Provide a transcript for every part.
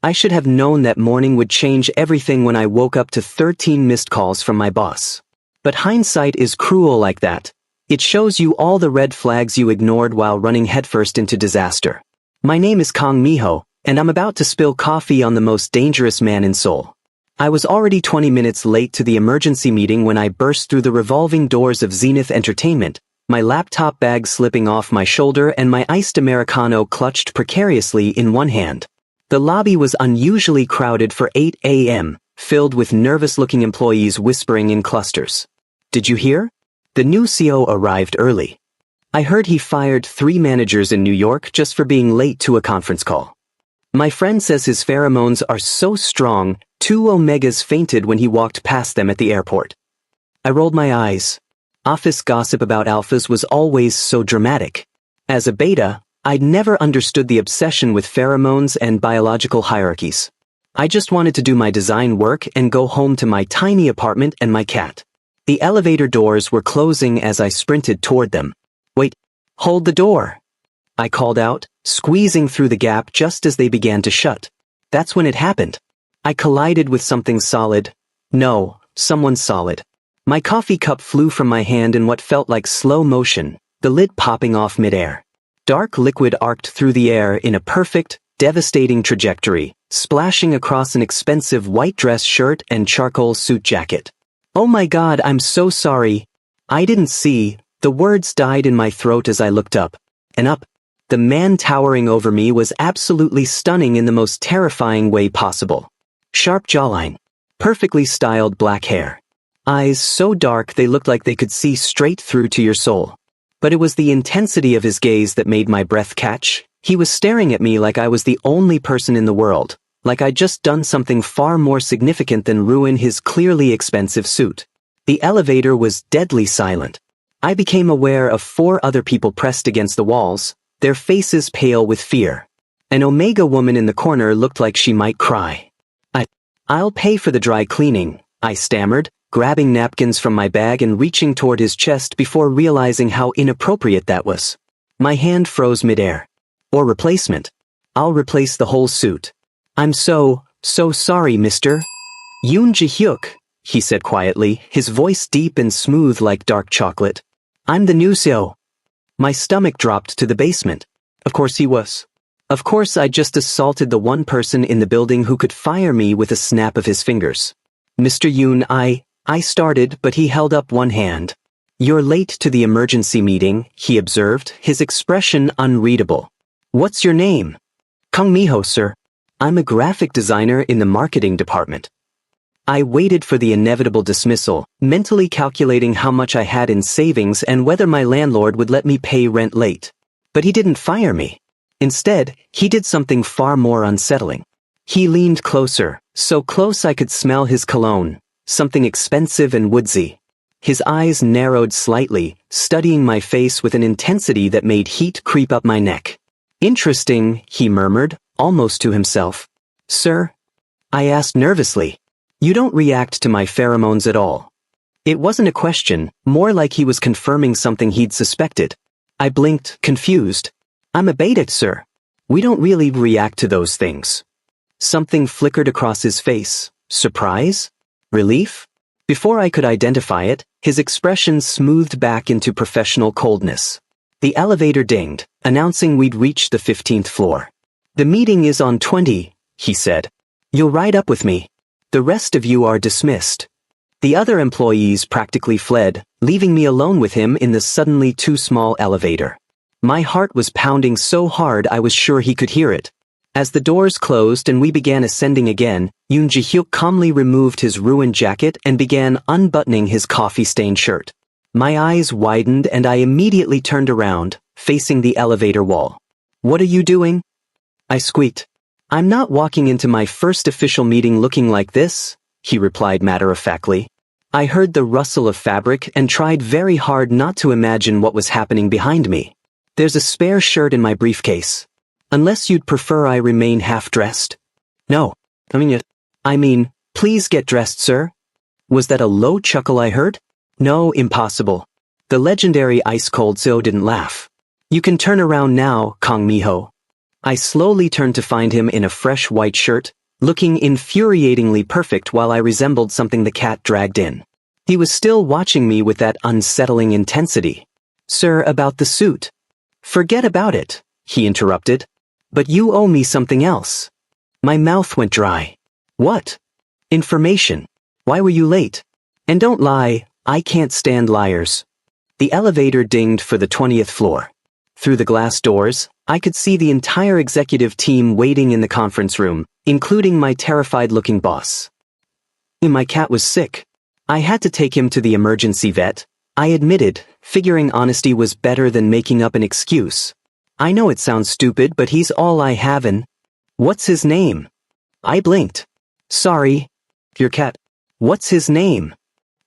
I should have known that morning would change everything when I woke up to 13 missed calls from my boss. But hindsight is cruel like that. It shows you all the red flags you ignored while running headfirst into disaster. My name is Kang Miho, and I'm about to spill coffee on the most dangerous man in Seoul. I was already 20 minutes late to the emergency meeting when I burst through the revolving doors of Zenith Entertainment, my laptop bag slipping off my shoulder and my iced Americano clutched precariously in one hand. The lobby was unusually crowded for 8 a.m., filled with nervous-looking employees whispering in clusters. Did you hear? The new CEO arrived early. I heard he fired 3 managers in New York just for being late to a conference call. My friend says his pheromones are so strong, 2 Omegas fainted when he walked past them at the airport. I rolled my eyes. Office gossip about alphas was always so dramatic. As a beta, I'd never understood the obsession with pheromones and biological hierarchies. I just wanted to do my design work and go home to my tiny apartment and my cat. The elevator doors were closing as I sprinted toward them. Wait, hold the door! I called out, squeezing through the gap just as they began to shut. That's when it happened. I collided with something solid. No, someone solid. My coffee cup flew from my hand in what felt like slow motion, the lid popping off midair. Dark liquid arced through the air in a perfect, devastating trajectory, splashing across an expensive white dress shirt and charcoal suit jacket. Oh my God, I'm so sorry. I didn't see. The words died in my throat as I looked up. And up. The man towering over me was absolutely stunning in the most terrifying way possible. Sharp jawline. Perfectly styled black hair. Eyes so dark they looked like they could see straight through to your soul. But it was the intensity of his gaze that made my breath catch. He was staring at me like I was the only person in the world, like I'd just done something far more significant than ruin his clearly expensive suit. The elevator was deadly silent. I became aware of 4 other people pressed against the walls, their faces pale with fear. An Omega woman in the corner looked like she might cry. I'll pay for the dry cleaning, I stammered, grabbing napkins from my bag and reaching toward his chest before realizing how inappropriate that was. My hand froze midair. Or replacement. I'll replace the whole suit. I'm so sorry, mister. Yoon Ji-hyuk, he said quietly, his voice deep and smooth like dark chocolate. I'm the new CEO. My stomach dropped to the basement. Of course he was. Of course I just assaulted the one person in the building who could fire me with a snap of his fingers. Mr. Yoon, I started, but he held up one hand. You're late to the emergency meeting, he observed, his expression unreadable. What's your name? Kang Miho, sir. I'm a graphic designer in the marketing department. I waited for the inevitable dismissal, mentally calculating how much I had in savings and whether my landlord would let me pay rent late. But he didn't fire me. Instead, he did something far more unsettling. He leaned closer, so close I could smell his cologne, something expensive and woodsy. His eyes narrowed slightly, studying my face with an intensity that made heat creep up my neck. Interesting, he murmured, almost to himself. Sir? I asked nervously. You don't react to my pheromones at all. It wasn't a question, more like he was confirming something he'd suspected. I blinked, confused. I'm a beta, sir. We don't really react to those things. Something flickered across his face. Surprise? Relief? Before I could identify it, his expression smoothed back into professional coldness. The elevator dinged, announcing we'd reached the 15th floor. The meeting is on 20, he said. You'll ride up with me. The rest of you are dismissed. The other employees practically fled, leaving me alone with him in the suddenly too small elevator. My heart was pounding so hard I was sure he could hear it. As the doors closed and we began ascending again, Yoon Ji-hyuk calmly removed his ruined jacket and began unbuttoning his coffee-stained shirt. My eyes widened and I immediately turned around, facing the elevator wall. What are you doing? I squeaked. I'm not walking into my first official meeting looking like this, he replied matter-of-factly. I heard the rustle of fabric and tried very hard not to imagine what was happening behind me. There's a spare shirt in my briefcase. Unless you'd prefer I remain half-dressed. No. I mean, please get dressed, sir. Was that a low chuckle I heard? No, impossible. The legendary ice-cold CEO didn't laugh. You can turn around now, Kang Miho. I slowly turned to find him in a fresh white shirt, looking infuriatingly perfect while I resembled something the cat dragged in. He was still watching me with that unsettling intensity. "Sir, about the suit." "Forget about it," he interrupted. "But you owe me something else." My mouth went dry. "What?" "Information. Why were you late? And don't lie, I can't stand liars." The elevator dinged for the 20th floor. Through the glass doors, I could see the entire executive team waiting in the conference room, including my terrified-looking boss. My cat was sick. I had to take him to the emergency vet, I admitted, figuring honesty was better than making up an excuse. "I know it sounds stupid, but he's all I have and—" "What's his name?" I blinked. "Sorry. Your cat. What's his name?"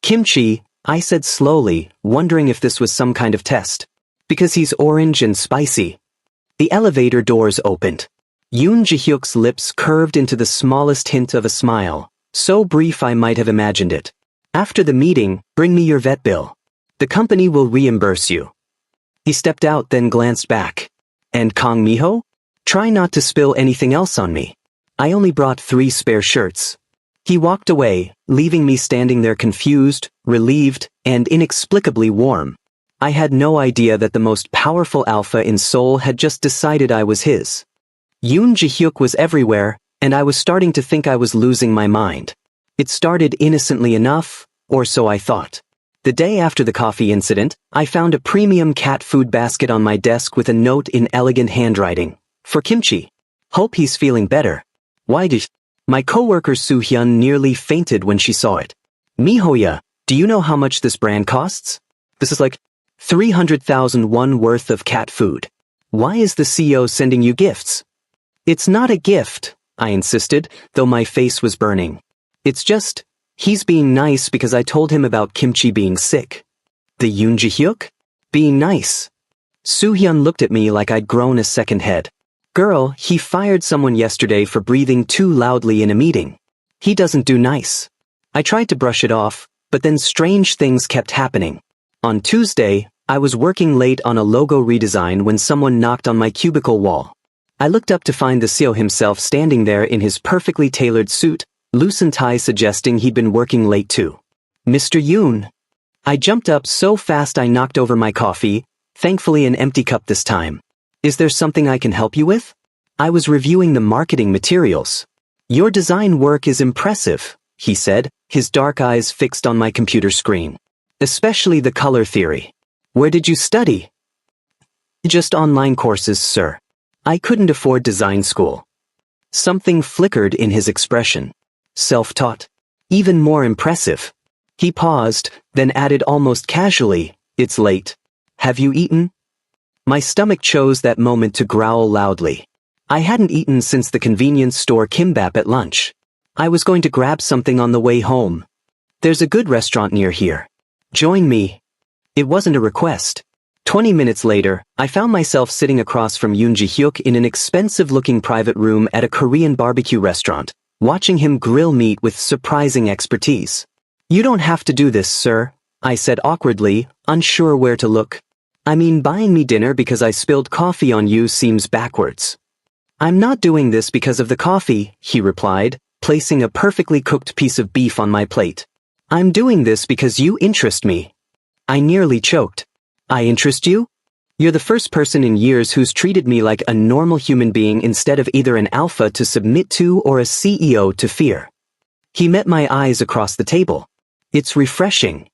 "Kimchi," I said slowly, wondering if this was some kind of test. "Because he's orange and spicy." The elevator doors opened. Yoon Ji-hyuk's lips curved into the smallest hint of a smile, so brief I might have imagined it. "After the meeting, bring me your vet bill. The company will reimburse you." He stepped out, then glanced back. "And Kang Mi-ho? Try not to spill anything else on me. I only brought 3 spare shirts." He walked away, leaving me standing there confused, relieved, and inexplicably warm. I had no idea that the most powerful alpha in Seoul had just decided I was his. Yoon Ji-hyuk was everywhere, and I was starting to think I was losing my mind. It started innocently enough, or so I thought. The day after the coffee incident, I found a premium cat food basket on my desk with a note in elegant handwriting. "For Kimchi. Hope he's feeling better." "Why did—" My coworker Soo-hyun nearly fainted when she saw it. "Mihoya, do you know how much this brand costs? This is like 300,000 won worth of cat food. Why is the CEO sending you gifts?" "It's not a gift," I insisted, though my face was burning. "It's just, he's being nice because I told him about Kimchi being sick." "The Yoon Ji-hyuk? Being nice?" Soo-hyun looked at me like I'd grown a second head. "Girl, he fired someone yesterday for breathing too loudly in a meeting. He doesn't do nice." I tried to brush it off, but then strange things kept happening. On Tuesday, I was working late on a logo redesign when someone knocked on my cubicle wall. I looked up to find the CEO himself standing there in his perfectly tailored suit, loosened tie suggesting he'd been working late too. "Mr. Yoon." I jumped up so fast I knocked over my coffee, thankfully an empty cup this time. "Is there something I can help you with?" I was reviewing the marketing materials. "Your design work is impressive," he said, his dark eyes fixed on my computer screen. "Especially the color theory. Where did you study?" "Just online courses, sir. I couldn't afford design school." Something flickered in his expression. "Self-taught. Even more impressive." He paused, then added almost casually, "It's late. Have you eaten?" My stomach chose that moment to growl loudly. I hadn't eaten since the convenience store kimbap at lunch. I was going to grab something on the way home. "There's a good restaurant near here. Join me." It wasn't a request. 20 minutes later, I found myself sitting across from Yoon Ji-hyuk in an expensive-looking private room at a Korean barbecue restaurant, watching him grill meat with surprising expertise. "You don't have to do this, sir," I said awkwardly, unsure where to look. "I mean, buying me dinner because I spilled coffee on you seems backwards." "I'm not doing this because of the coffee," he replied, placing a perfectly cooked piece of beef on my plate. "I'm doing this because you interest me." I nearly choked. "I interest you? You're the first person in years who's treated me like a normal human being instead of either an alpha to submit to or a CEO to fear." He met my eyes across the table. "It's refreshing."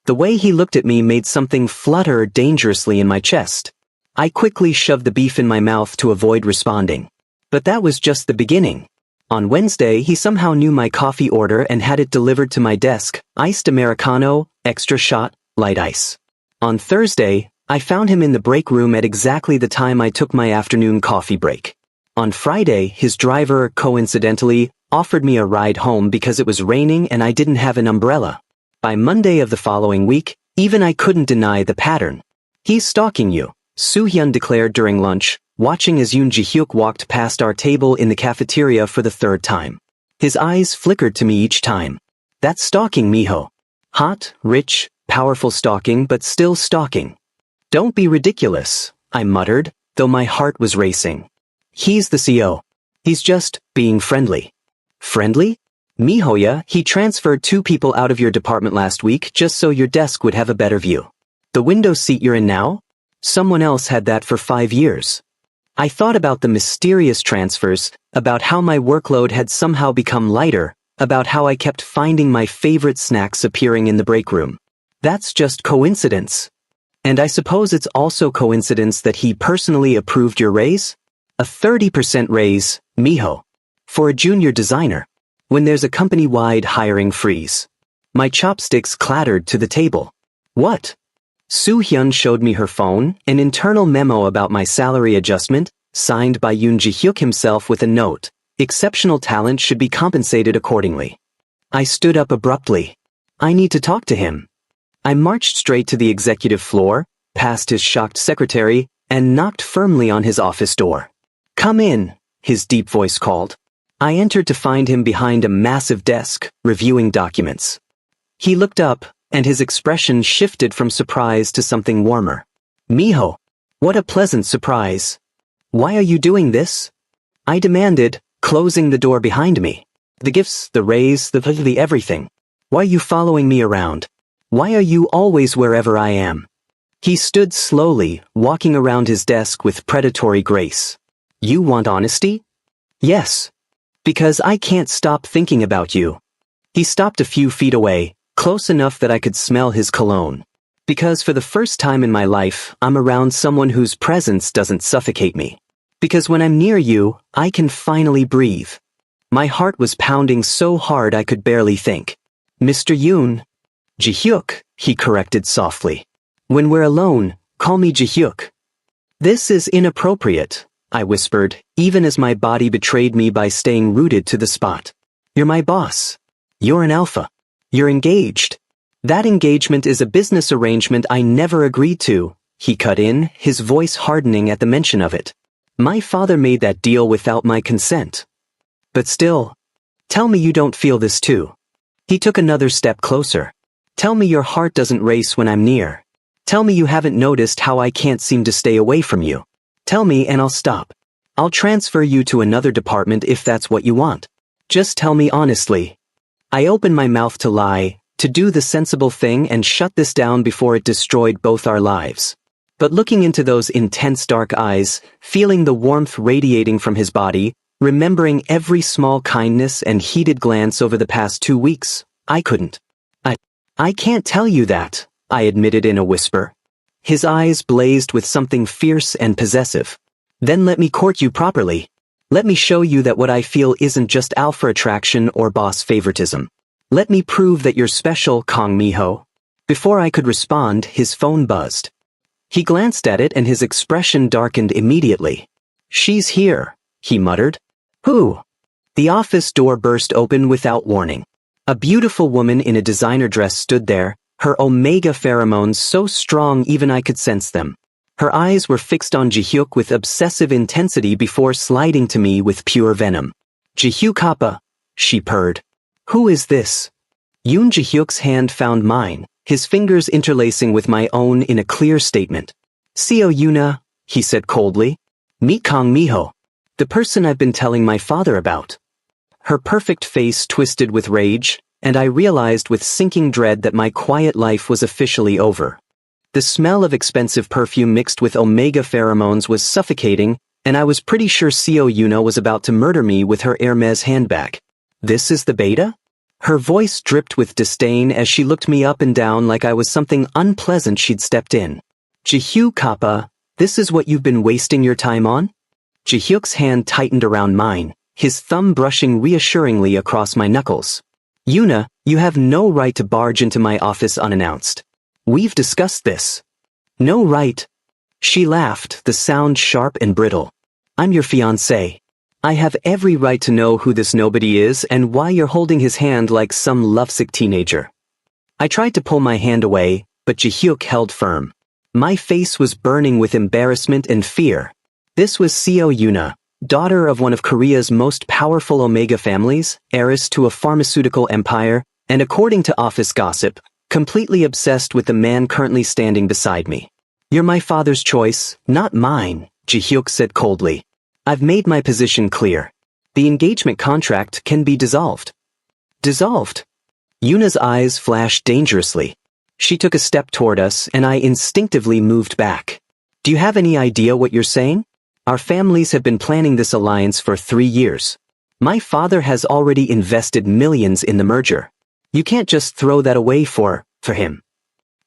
The way he looked at me made something flutter dangerously in my chest. I quickly shoved the beef in my mouth to avoid responding. But that was just the beginning. On Wednesday, he somehow knew my coffee order and had it delivered to my desk, iced Americano, extra shot, light ice. On Thursday, I found him in the break room at exactly the time I took my afternoon coffee break. On Friday, his driver, coincidentally, offered me a ride home because it was raining and I didn't have an umbrella. By Monday of the following week, even I couldn't deny the pattern. "He's stalking you," Soo-hyun declared during lunch, watching as Yoon Ji-hyuk walked past our table in the cafeteria for the 3rd time. His eyes flickered to me each time. "That's stalking, Miho. Hot, rich, powerful stalking, but still stalking." "Don't be ridiculous," I muttered, though my heart was racing. He's the CEO. He's just being friendly. Friendly? Mihoya, he transferred 2 people out of your department last week just so your desk would have a better view. The window seat you're in now? Someone else had that for 5 years. I thought about the mysterious transfers, about how my workload had somehow become lighter, about how I kept finding my favorite snacks appearing in the break room. That's just coincidence. And I suppose it's also coincidence that he personally approved your raise? A 30% raise, Miho. For a junior designer. When there's a company-wide hiring freeze. My chopsticks clattered to the table. What? Soo-hyun showed me her phone, an internal memo about my salary adjustment, signed by Yoon Ji-hyuk himself with a note. Exceptional talent should be compensated accordingly. I stood up abruptly. I need to talk to him. I marched straight to the executive floor, past his shocked secretary, and knocked firmly on his office door. Come in, his deep voice called. I entered to find him behind a massive desk, reviewing documents. He looked up, and his expression shifted from surprise to something warmer. Miho, what a pleasant surprise. Why are you doing this? I demanded, closing the door behind me. The gifts, the raise, the everything. Why are you following me around? Why are you always wherever I am? He stood slowly, walking around his desk with predatory grace. You want honesty? Yes. Because I can't stop thinking about you. He stopped a few feet away, close enough that I could smell his cologne. Because for the first time in my life, I'm around someone whose presence doesn't suffocate me. Because when I'm near you, I can finally breathe. My heart was pounding so hard I could barely think. Mr. Yoon. Ji-hyuk, he corrected softly. When we're alone, call me Ji-hyuk. This is inappropriate, I whispered, even as my body betrayed me by staying rooted to the spot. You're my boss. You're an alpha. You're engaged. That engagement is a business arrangement I never agreed to, he cut in, his voice hardening at the mention of it. My father made that deal without my consent. But still, tell me you don't feel this too. He took another step closer. Tell me your heart doesn't race when I'm near. Tell me you haven't noticed how I can't seem to stay away from you. Tell me and I'll stop. I'll transfer you to another department if that's what you want. Just tell me honestly. I opened my mouth to lie, to do the sensible thing and shut this down before it destroyed both our lives. But looking into those intense dark eyes, feeling the warmth radiating from his body, remembering every small kindness and heated glance over the past 2 weeks, I couldn't. I can't tell you that, I admitted in a whisper. His eyes blazed with something fierce and possessive. Then let me court you properly. Let me show you that what I feel isn't just alpha attraction or boss favoritism. Let me prove that you're special, Kang Miho. Before I could respond, his phone buzzed. He glanced at it and his expression darkened immediately. She's here, he muttered. Who? The office door burst open without warning. A beautiful woman in a designer dress stood there, her omega pheromones so strong even I could sense them. Her eyes were fixed on Ji-hyuk with obsessive intensity before sliding to me with pure venom. Ji-hyuk Kappa, she purred. Who is this? Yoon Ji-hyuk's hand found mine, his fingers interlacing with my own in a clear statement. Seo Yuna, he said coldly. Meet Kang Miho, the person I've been telling my father about. Her perfect face twisted with rage, and I realized with sinking dread that my quiet life was officially over. The smell of expensive perfume mixed with omega pheromones was suffocating, and I was pretty sure Seo Yuna was about to murder me with her Hermes handbag. This is the beta? Her voice dripped with disdain as she looked me up and down like I was something unpleasant she'd stepped in. Ji-hyuk Kappa, this is what you've been wasting your time on? Ji-hyuk's hand tightened around mine, his thumb brushing reassuringly across my knuckles. Yuna, you have no right to barge into my office unannounced. We've discussed this. No right. She laughed, the sound sharp and brittle. I'm your fiancé. I have every right to know who this nobody is and why you're holding his hand like some lovesick teenager. I tried to pull my hand away, but Ji-hyuk held firm. My face was burning with embarrassment and fear. This was Seo Yuna, daughter of one of Korea's most powerful Omega families, heiress to a pharmaceutical empire, and according to office gossip, completely obsessed with the man currently standing beside me. You're my father's choice, not mine, Ji-hyuk said coldly. I've made my position clear. The engagement contract can be dissolved. Dissolved? Yuna's eyes flashed dangerously. She took a step toward us, and I instinctively moved back. Do you have any idea what you're saying? Our families have been planning this alliance for 3 years. My father has already invested millions in the merger. You can't just throw that away for him.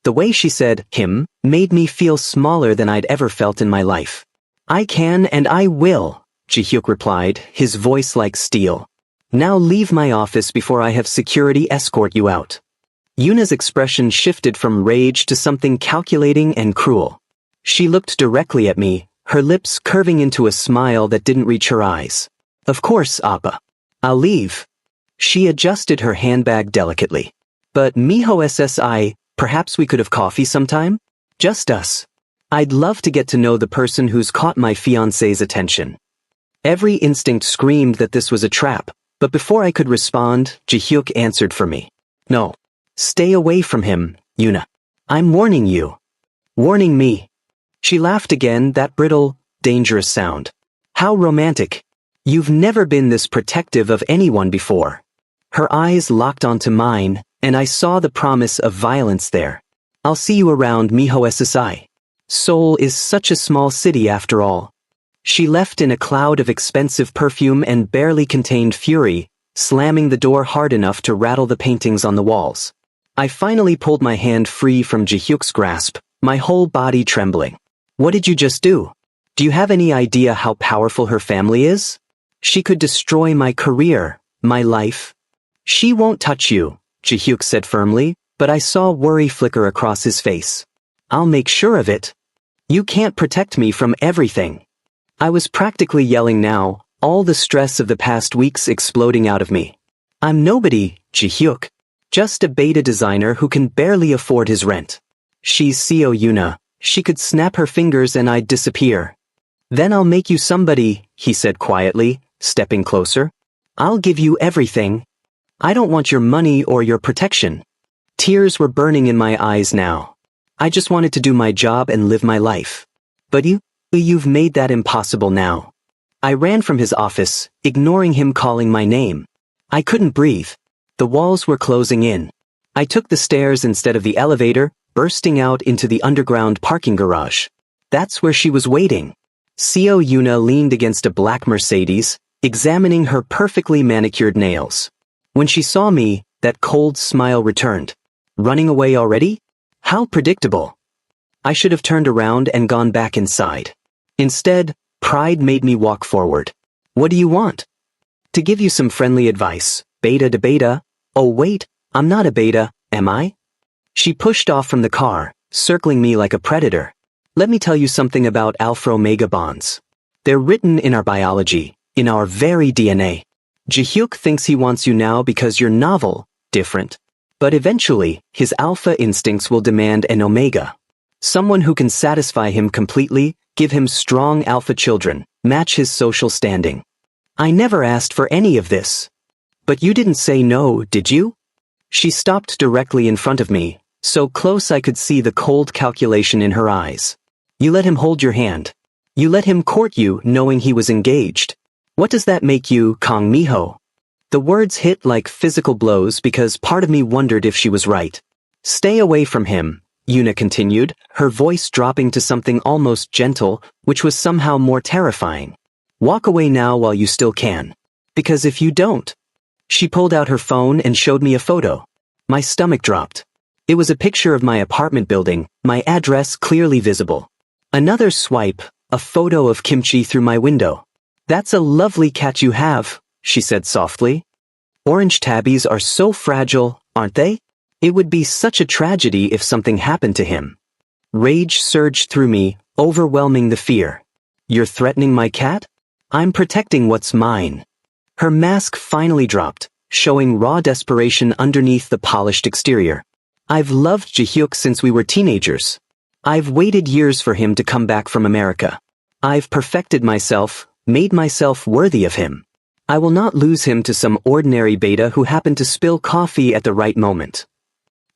The way she said him made me feel smaller than I'd ever felt in my life. I can and I will, Ji-hyuk replied, his voice like steel. Now leave my office before I have security escort you out. Yuna's expression shifted from rage to something calculating and cruel. She looked directly at me, her lips curving into a smile that didn't reach her eyes. Of course, Appa. I'll leave. She adjusted her handbag delicately. But Miho SSI, perhaps we could have coffee sometime? Just us. I'd love to get to know the person who's caught my fiancé's attention. Every instinct screamed that this was a trap, but before I could respond, Ji-hyuk answered for me. No. Stay away from him, Yuna. I'm warning you. Warning me. She laughed again, that brittle, dangerous sound. How romantic. You've never been this protective of anyone before. Her eyes locked onto mine, and I saw the promise of violence there. I'll see you around, Miho SSI. Seoul is such a small city after all. She left in a cloud of expensive perfume and barely contained fury, slamming the door hard enough to rattle the paintings on the walls. I finally pulled my hand free from Ji-hyuk's grasp, my whole body trembling. What did you just do? Do you have any idea how powerful her family is? She could destroy my career, my life. She won't touch you, Ji-hyuk said firmly, but I saw worry flicker across his face. I'll make sure of it. You can't protect me from everything. I was practically yelling now, all the stress of the past weeks exploding out of me. I'm nobody, Ji-hyuk. Just a beta designer who can barely afford his rent. She's Seo Yuna. She could snap her fingers and I'd disappear. Then I'll make you somebody, he said quietly, stepping closer. I'll give you everything. I don't want your money or your protection. Tears were burning in my eyes now. I just wanted to do my job and live my life. But you've made that impossible now. I ran from his office, ignoring him calling my name. I couldn't breathe. The walls were closing in. I took the stairs instead of the elevator, bursting out into the underground parking garage. That's where she was waiting. Seo Yuna leaned against a black Mercedes, examining her perfectly manicured nails. When she saw me, that cold smile returned. Running away already? How predictable. I should have turned around and gone back inside. Instead, pride made me walk forward. What do you want? To give you some friendly advice, beta to beta. Oh wait, I'm not a beta, am I? She pushed off from the car, circling me like a predator. Let me tell you something about alpha-omega bonds. They're written in our biology, in our very DNA. Ji-hyuk thinks he wants you now because you're novel, different. But eventually, his alpha instincts will demand an omega. Someone who can satisfy him completely, give him strong alpha children, match his social standing. I never asked for any of this. But you didn't say no, did you? She stopped directly in front of me, so close I could see the cold calculation in her eyes. You let him hold your hand. You let him court you knowing he was engaged. What does that make you, Kang Miho? The words hit like physical blows because part of me wondered if she was right. Stay away from him, Yuna continued, her voice dropping to something almost gentle, which was somehow more terrifying. Walk away now while you still can. Because if you don't... She pulled out her phone and showed me a photo. My stomach dropped. It was a picture of my apartment building, my address clearly visible. Another swipe, a photo of kimchi through my window. That's a lovely cat you have, she said softly. Orange tabbies are so fragile, aren't they? It would be such a tragedy if something happened to him. Rage surged through me, overwhelming the fear. You're threatening my cat? I'm protecting what's mine. Her mask finally dropped, showing raw desperation underneath the polished exterior. I've loved Ji-hyuk since we were teenagers. I've waited years for him to come back from America. I've perfected myself, made myself worthy of him. I will not lose him to some ordinary beta who happened to spill coffee at the right moment.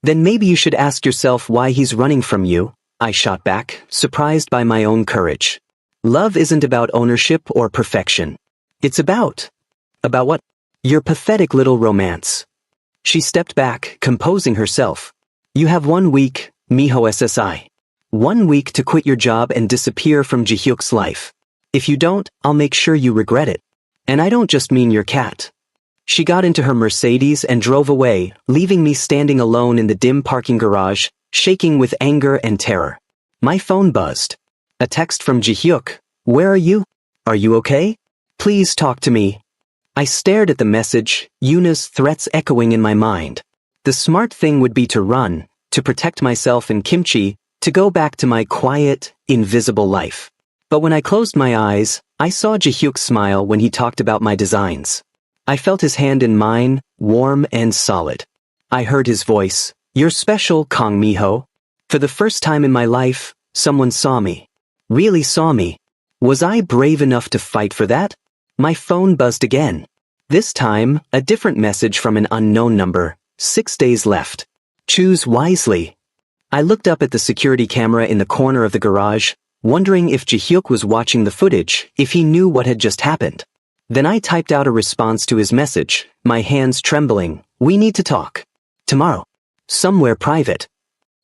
Then maybe you should ask yourself why he's running from you, I shot back, surprised by my own courage. Love isn't about ownership or perfection. It's about what? Your pathetic little romance. She stepped back, composing herself. You have 1 week, Miho SSI. 1 week to quit your job and disappear from Ji-hyuk's life. If you don't, I'll make sure you regret it. And I don't just mean your cat. She got into her Mercedes and drove away, leaving me standing alone in the dim parking garage, shaking with anger and terror. My phone buzzed. A text from Ji-hyuk. Where are you? Are you okay? Please talk to me. I stared at the message, Yuna's threats echoing in my mind. The smart thing would be to run, to protect myself and Kimchi, to go back to my quiet, invisible life. But when I closed my eyes, I saw Ji-hyuk smile when he talked about my designs. I felt his hand in mine, warm and solid. I heard his voice. You're special, Kang Miho. For the first time in my life, someone saw me. Really saw me. Was I brave enough to fight for that? My phone buzzed again. This time, a different message from an unknown number. 6 days left. Choose wisely. I looked up at the security camera in the corner of the garage, wondering if Ji-hyuk was watching the footage, if he knew what had just happened. Then I typed out a response to his message, my hands trembling. We need to talk. Tomorrow. Somewhere private.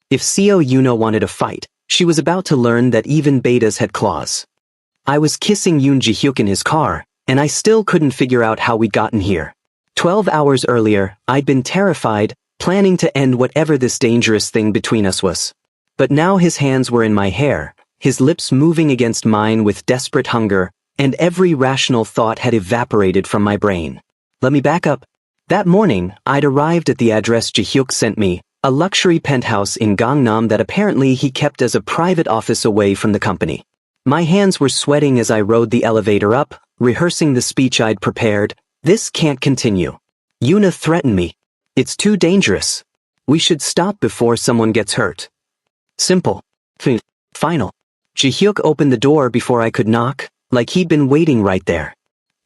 If Seo Yuna wanted a fight, she was about to learn that even betas had claws. I was kissing Yoon Ji-hyuk in his car, and I still couldn't figure out how we'd gotten here. 12 hours earlier, I'd been terrified, planning to end whatever this dangerous thing between us was. But now his hands were in my hair, his lips moving against mine with desperate hunger, and every rational thought had evaporated from my brain. Let me back up. That morning, I'd arrived at the address Ji-hyuk sent me, a luxury penthouse in Gangnam that apparently he kept as a private office away from the company. My hands were sweating as I rode the elevator up, rehearsing the speech I'd prepared. This can't continue. Yuna threatened me. It's too dangerous. We should stop before someone gets hurt. Simple. Final. Ji-hyuk opened the door before I could knock, like he'd been waiting right there.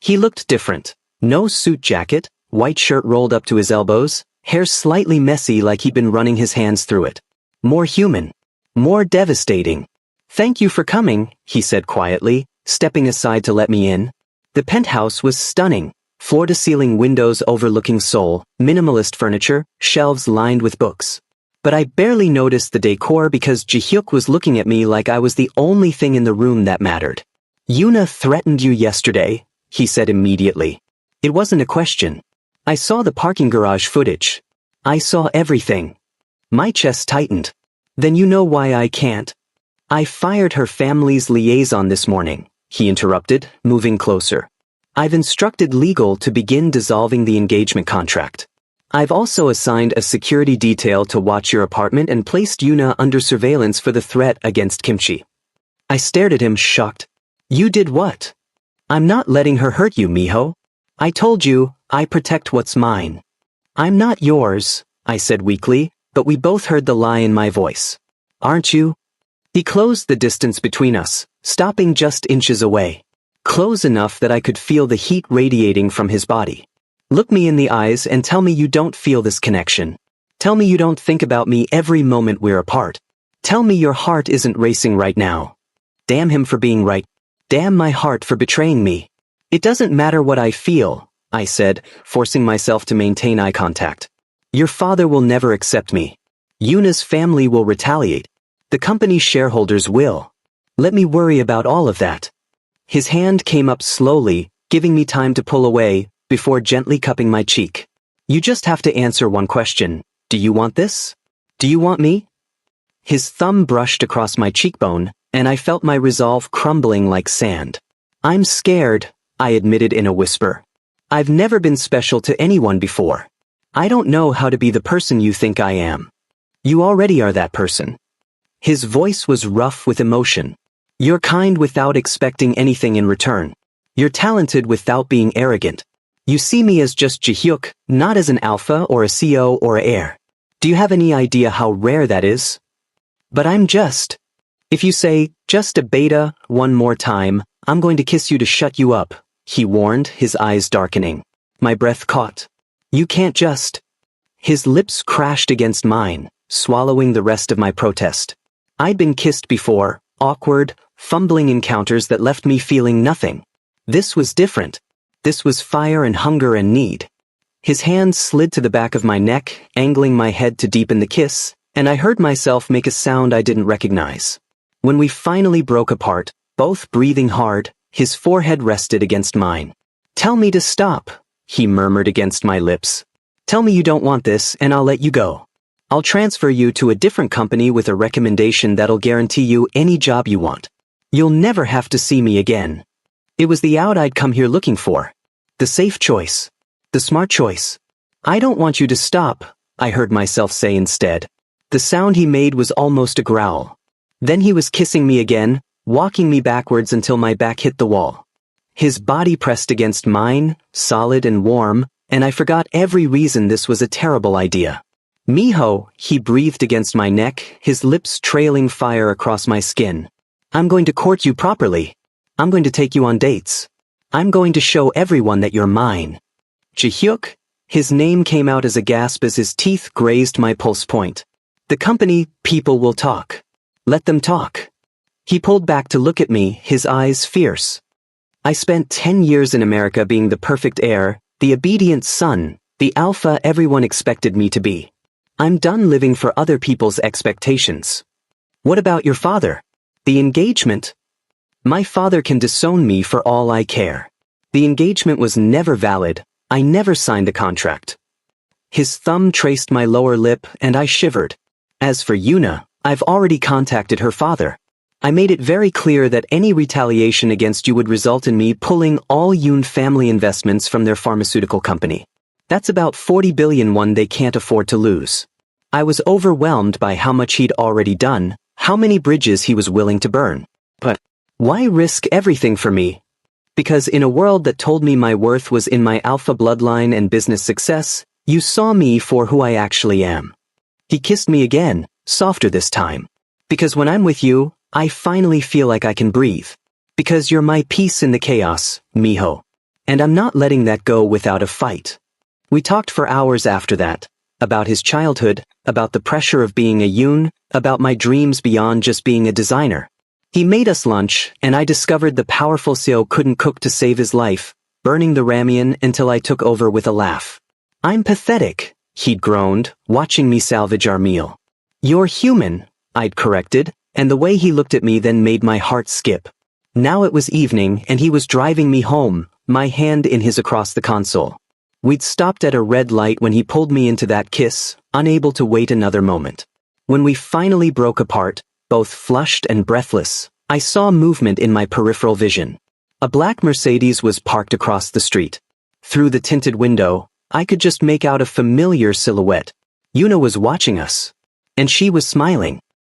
He looked different. No suit jacket, white shirt rolled up to his elbows, hair slightly messy like he'd been running his hands through it. More human. More devastating. Thank you for coming, he said quietly, stepping aside to let me in. The penthouse was stunning. Floor-to-ceiling windows overlooking Seoul, minimalist furniture, shelves lined with books. But I barely noticed the decor because Ji-hyuk was looking at me like I was the only thing in the room that mattered. Yuna threatened you yesterday, he said immediately. It wasn't a question. I saw the parking garage footage. I saw everything. My chest tightened. Then you know why I can't. I fired her family's liaison this morning, he interrupted, moving closer. I've instructed legal to begin dissolving the engagement contract. I've also assigned a security detail to watch your apartment and placed Yuna under surveillance for the threat against Kimchi. I stared at him, shocked. You did what? I'm not letting her hurt you, Miho. I told you, I protect what's mine. I'm not yours, I said weakly, but we both heard the lie in my voice. Aren't you? He closed the distance between us, stopping just inches away. Close enough that I could feel the heat radiating from his body. Look me in the eyes and tell me you don't feel this connection. Tell me you don't think about me every moment we're apart. Tell me your heart isn't racing right now. Damn him for being right. Damn my heart for betraying me. It doesn't matter what I feel, I said, forcing myself to maintain eye contact. Your father will never accept me. Yuna's family will retaliate. The company's shareholders will. Let me worry about all of that. His hand came up slowly, giving me time to pull away, before gently cupping my cheek. You just have to answer one question. Do you want this? Do you want me? His thumb brushed across my cheekbone, and I felt my resolve crumbling like sand. I'm scared, I admitted in a whisper. I've never been special to anyone before. I don't know how to be the person you think I am. You already are that person. His voice was rough with emotion. You're kind without expecting anything in return. You're talented without being arrogant. You see me as just Ji-hyuk, not as an alpha or a CEO or an heir. Do you have any idea how rare that is? But I'm just. If you say, just a beta, one more time, I'm going to kiss you to shut you up, he warned, his eyes darkening. My breath caught. You can't just. His lips crashed against mine, swallowing the rest of my protest. I'd been kissed before, awkward, fumbling encounters that left me feeling nothing. This was different. This was fire and hunger and need. His hand slid to the back of my neck, angling my head to deepen the kiss, and I heard myself make a sound I didn't recognize. When we finally broke apart, both breathing hard, his forehead rested against mine. "Tell me to stop," he murmured against my lips. "Tell me you don't want this and I'll let you go. I'll transfer you to a different company with a recommendation that'll guarantee you any job you want. You'll never have to see me again." It was the out I'd come here looking for. The safe choice. The smart choice. "I don't want you to stop," I heard myself say instead. The sound he made was almost a growl. Then he was kissing me again, walking me backwards until my back hit the wall. His body pressed against mine, solid and warm, and I forgot every reason this was a terrible idea. "Miho," he breathed against my neck, his lips trailing fire across my skin. "I'm going to court you properly. I'm going to take you on dates. I'm going to show everyone that you're mine." Ji-hyuk? His name came out as a gasp as his teeth grazed my pulse point. "The company, people will talk. Let them talk." He pulled back to look at me, his eyes fierce. "I spent 10 years in America being the perfect heir, the obedient son, the alpha everyone expected me to be. I'm done living for other people's expectations. What about your father? The engagement? My father can disown me for all I care. The engagement was never valid. I never signed the contract." His thumb traced my lower lip and I shivered. "As for Yuna, I've already contacted her father. I made it very clear that any retaliation against you would result in me pulling all Yoon family investments from their pharmaceutical company. That's about 40 billion won they can't afford to lose." I was overwhelmed by how much he'd already done, how many bridges he was willing to burn. But why risk everything for me? Because in a world that told me my worth was in my alpha bloodline and business success, you saw me for who I actually am. He kissed me again, softer this time. "Because when I'm with you, I finally feel like I can breathe. Because you're my peace in the chaos, Miho. And I'm not letting that go without a fight." We talked for hours after that. About his childhood, about the pressure of being a Yoon, about my dreams beyond just being a designer. He made us lunch, and I discovered the powerful Seo couldn't cook to save his life, burning the ramen until I took over with a laugh. "I'm pathetic," he'd groaned, watching me salvage our meal. "You're human," I'd corrected, and the way he looked at me then made my heart skip. Now it was evening, and he was driving me home, my hand in his across the console. We'd stopped at a red light when he pulled me into that kiss, unable to wait another moment. When we finally broke apart, both flushed and breathless, I saw movement in my peripheral vision. A black Mercedes was parked across the street. Through the tinted window, I could just make out a familiar silhouette. Yuna was watching us. And she was smiling.